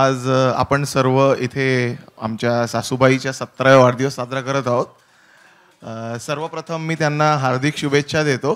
आज आपण सर्व इथे आमच्या सासूबाईच्या 17व्या वाढदिवस साजरा करत आहोत। सर्वप्रथम मी त्यांना हार्दिक शुभेच्छा देतो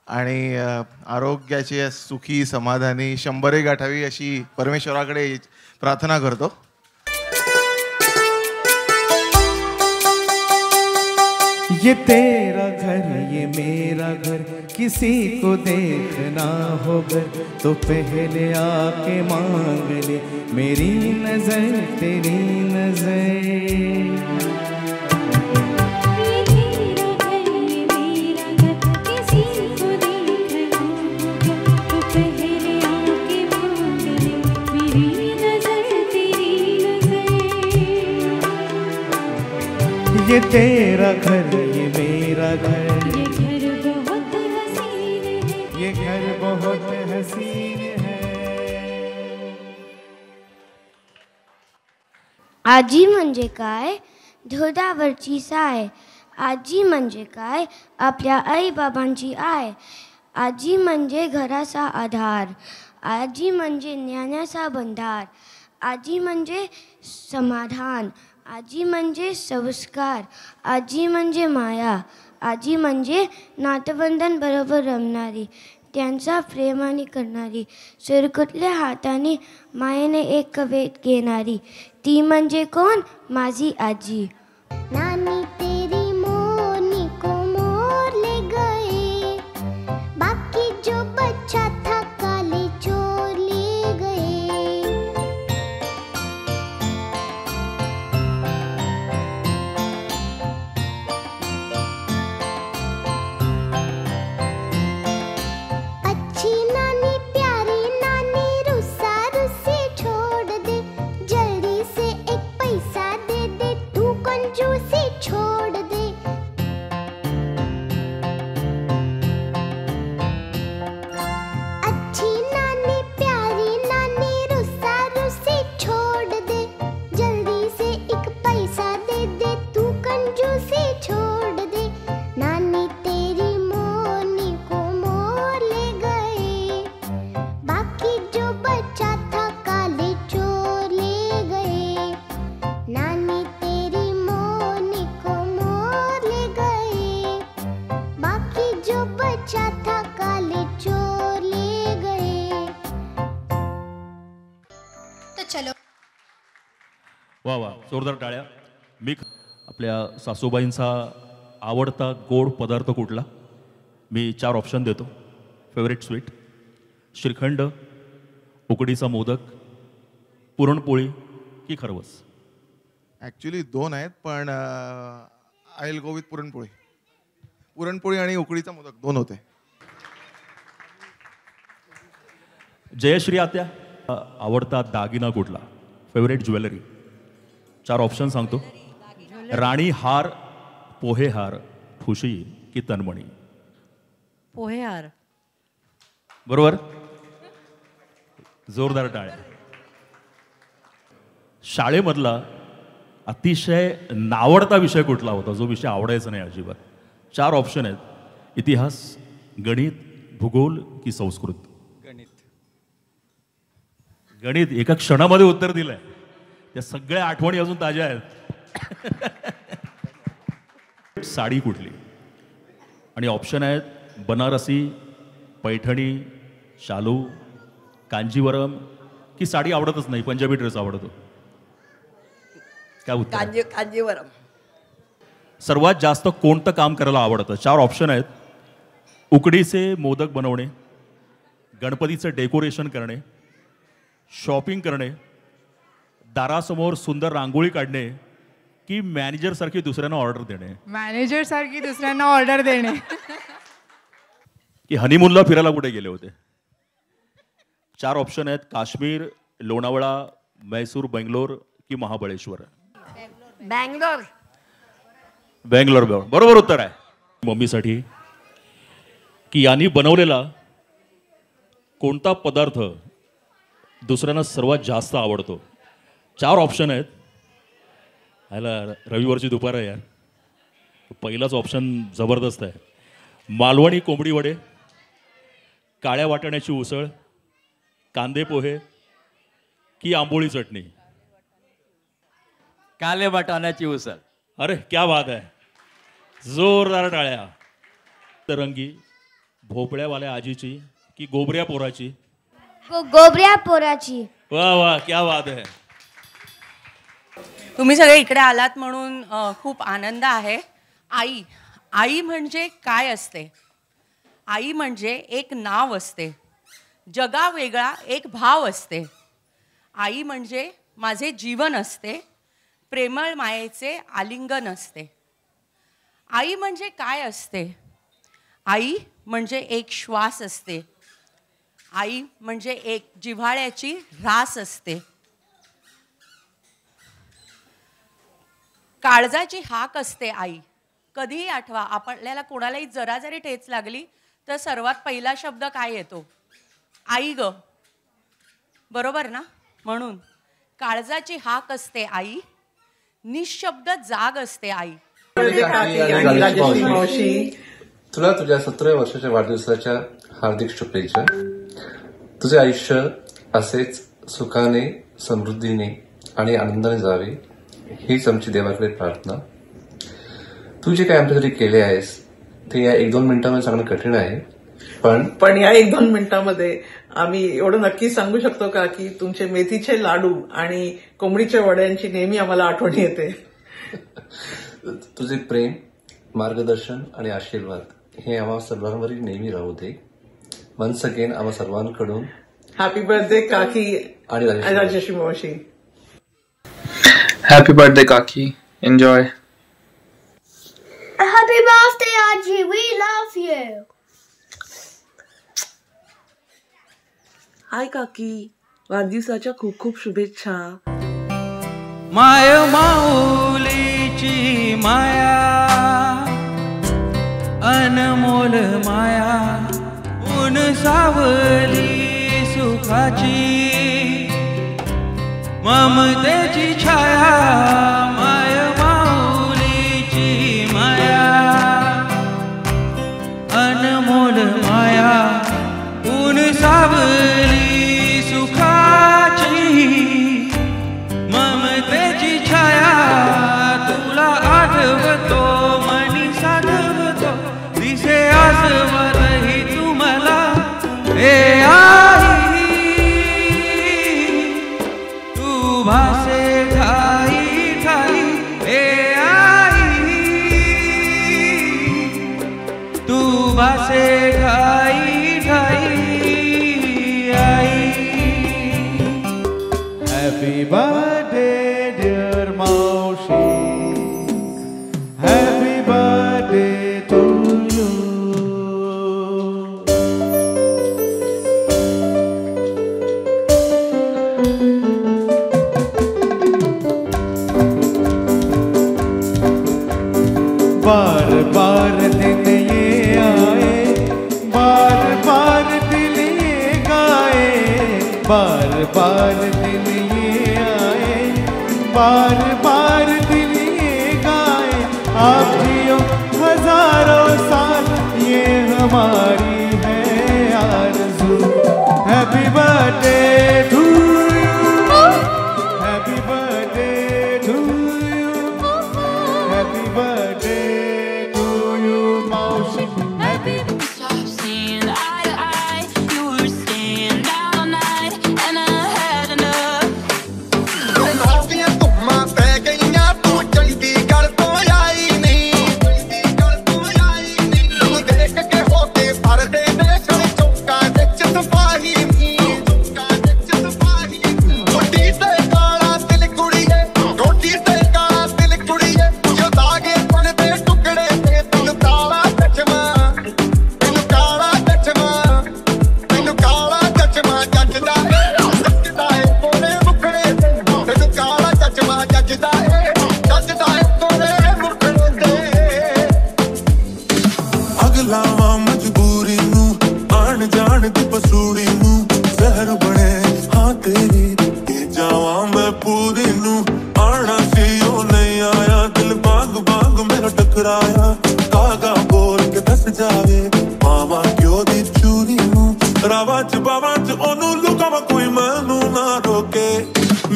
आणि आरोग्याची सुखी समाधानी 100 गाठावी अशी परमेश्वराकडे प्रार्थना करतो। ये तेरा घर ये मेरा घर, किसी को देखना हो घर तो पहले आके मांग ले मेरी नजर तेरी नजर। ये तेरा घर ये मेरा घर, ये घर बहुत हसीन है, ये घर बहुत हसीन है। आजी म्हणजे काय? धोडावरची साय। आजी म्हणजे काय? आपल्या आई बाबांची आय। आजी म्हणजे घराचा आधार। आजी म्हणजे ज्ञानाचा भंडार। आजी म्हणजे समाधान। आजी म्हणजे संस्कार। आजी म्हणजे माया। आजी म्हणजे नातवंडां बरोबर रमणारी, त्यांचा प्रेमाने करणारी, सुरकुतल्या हाताने मायेने एक कवेत घेणारी, ती म्हणजे कोण? माझी आजी। नानी तेरी मोनी को मोर ले गए, बाकी जो बच्चा था काले चोर ले गए। अच्छी नानी प्यारी नानी रुस्सा रुस्सी छोड़ दे, जल्दी से एक पैसा दे दे, तू कंजूसी छोड़ दे। अच्छी नानी प्यारी नानी रुस्सा रुस्सी छोड़ दे, जल्दी से एक पैसा दे दे, तू कंजूसी छोड़ दे। नानी तेरी मोनी को मोर ले गए, बाकी जो बच्चा था काले चोर ले गए। नानी तेरी मोनी को मोर ले गए, बाकी जो बच्चा था काले चोर ले गए। तो चलो वा वा, जोरदार टाळ्या। मी आपल्या सासूबाईंचा आवडता गोड पदार्थ कुठला? मी 4 ऑप्शन देतो। फेवरेट स्वीट, श्रीखंड, उकडीचा मोदक, पुरणपोळी की खरवस? ॲक्च्युली 2 आहेत, पण I will go with puranpoli. Puranpoli आणि उकडीचा मोदक 2 होते। जयश्री आत्या, आवडता दागिना कुठला? Favourite jewellery? 4 ऑप्शन सांगतो। राणी हार, पोहे हार, ठुशी की तन्मणी? पोहे हार। बरोबर, जोरदार टाळ्या। शाळेमधला अतिशय नावडता विषय कुठला होता, जो विषय आवडायचा नाही अजिबात? 4 ऑप्शन आहेत। इतिहास, गणित, भूगोल की संस्कृत? गणित। गणित। एका क्षणामध्ये उत्तर दिलंय। त्या सगळ्या आठवणी अजून ताज्या आहेत। साडी कुठली? आणि ऑप्शन आहेत बनारसी, पैठणी, शालू, कांजीवरम की साडी आवडतच नाही, पंजाबी ड्रेस आवडतो? काय उत्तर आहे? कांजीवरम। सर्वात जास्त कोणतं काम करायला आवडतं? 4 ऑप्शन आहेत। उकडीचे मोदक बनवणे, गणपतीचं डेकोरेशन करणे, शॉपिंग करणे, दारासमोर सुंदर रांगोळी काढणे की मॅनेजर सारखी दुसऱ्यांना ऑर्डर देणे? मॅनेजर सारखी दुसऱ्यांना ऑर्डर देणे। की हनीमूनला फिरायला कुठे गेले होते? 4 ऑप्शन आहेत। काश्मीर, लोणावळा, मैसूर, बेंगलोर की महाबळेश्वर? बँगलोर। बेंगलोर। बरोबर उत्तर आहे। मम्मीसाठी की यांनी बनवलेला कोणता पदार्थ दुसऱ्यांना सर्वात जास्त आवडतो? 4 ऑप्शन आहेत। ह्याला रविवारची दुपार आहे यार, पहिलाच ऑप्शन जबरदस्त आहे। मालवणी कोंबडी वडे, काळ्या वाटाण्याची उसळ, कांदे पोहे की आंबोळी चटणी? काले वाटाण्याची उसळ. अरे क्या बात आहे, जोरदार टाळ्या. तरंगी भोपळ्यावाल्या आजीची की गोबऱ्या पोराची? गोबऱ्या पोराची. वा वा, क्या बात आहे. तुम्ही सगळे इकडे आलात म्हणून खूप आनंद आहे. आई, आई म्हणजे काय असते? आई म्हणजे एक नाव असते, जगा वेगळा एक भाव असते. आई म्हणजे माझे जीवन असते, प्रेमळ मायेचे आलिंगन असते. आई म्हणजे काय असते? आई म्हणजे एक श्वास असते. आई म्हणजे एक जिव्हाळ्याची रास असते. काळजाची हाक असते आई. कधीही आठवा, आपल्याला कोणालाही जरा जरी ठेच लागली तर सर्वात पहिला शब्द काय येतो? आई ग, बरोबर ना? म्हणून काळजाची हाक असते आई, निशब्द जाग असते आई. तुला तुझ्या 17व्या वर्षाच्या वाढदिवसाच्या हार्दिक शुभेच्छा. तुझे आयुष्य असेच सुखाने, समृद्धीने आणि आनंदाने जावे हीच आमची देवाकडे प्रार्थना. तू जे काय आमच्यासाठी केले आहेस ते या 1-2 मिनिटांमध्ये सांगणं कठीण आहे, पण या 1-2 मिनिटांमध्ये आम्ही एवढं नक्की सांगू शकतो का की तुमचे मेथीचे लाडू आणि कोंबडीच्या वड्यांची नेहमी आम्हाला आठवण येते. तुझे प्रेम, मार्गदर्शन आणि आशीर्वाद हे आम्हा सर्वांवरील नेहमी राहू दे. वन्स अगेन आम्हा सर्वांकडून हॅपी बर्थडे काकी आणि राजश्री मावशी. हॅपी बर्थडे काकी. एन्जॉय. हॅपी बर्थडे आजी, वी लव्ह यू. हाय काकी, वाढदिवसाच्या खूप खूप शुभेच्छा. माय माऊलीची माया, अनमोल माया, ऊन सावली सुखाची, ममतेची छाया. माय माऊलीची माया, अनमोल माया, ऊन सावली सुखाची, ममतेची छाया. तुला आठवतो मनी साठवतो, दिसे आसवतही तुम्हाला. हे आई तू भासे ठाई ठाई. हे आई तू भासे ठाई ठाई. Happy birthday dear Maushi, happy birthday to you. बार बार दिन ये आए, बार बार दिल ये गाए, बार बार दिन ये आए, बार बार दिल ये गाए. आप जियो हजारों साल, ये हमारी है आरज़ू. Happy birthday to you, happy birthday to you, happy birthday to you मौसी. Happy Ravac, bavanc, onu luka ma kui manu ना रोके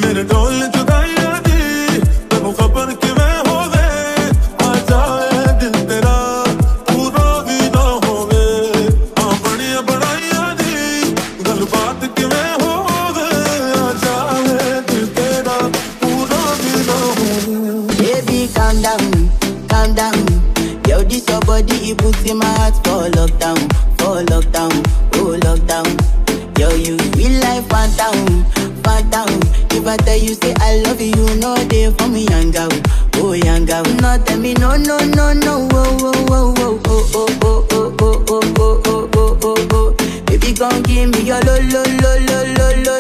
मेरे ढोल जुदाइयां दी तैनू खबर किवें होवे आ जाए दिल तेरा पूरा भी ना होवे आ बड़िया बड़ाइयां दी गलबात किवें होवे आ जाए दिल तेरा पूरा भी ना होवे Baby calm down, calm down. Yo, this your body, it puts in my heart for lockdown, oh lockdown. Yo, you feel like phantom, phantom. If I tell you say I love you, you know they for me young girl, oh young girl. No tell me no, no, no, no, oh, oh, oh, oh, oh, oh, oh, oh, oh, oh, oh, oh, oh, oh. Baby, gon' give me your lo, lo, lo, lo, lo, lo.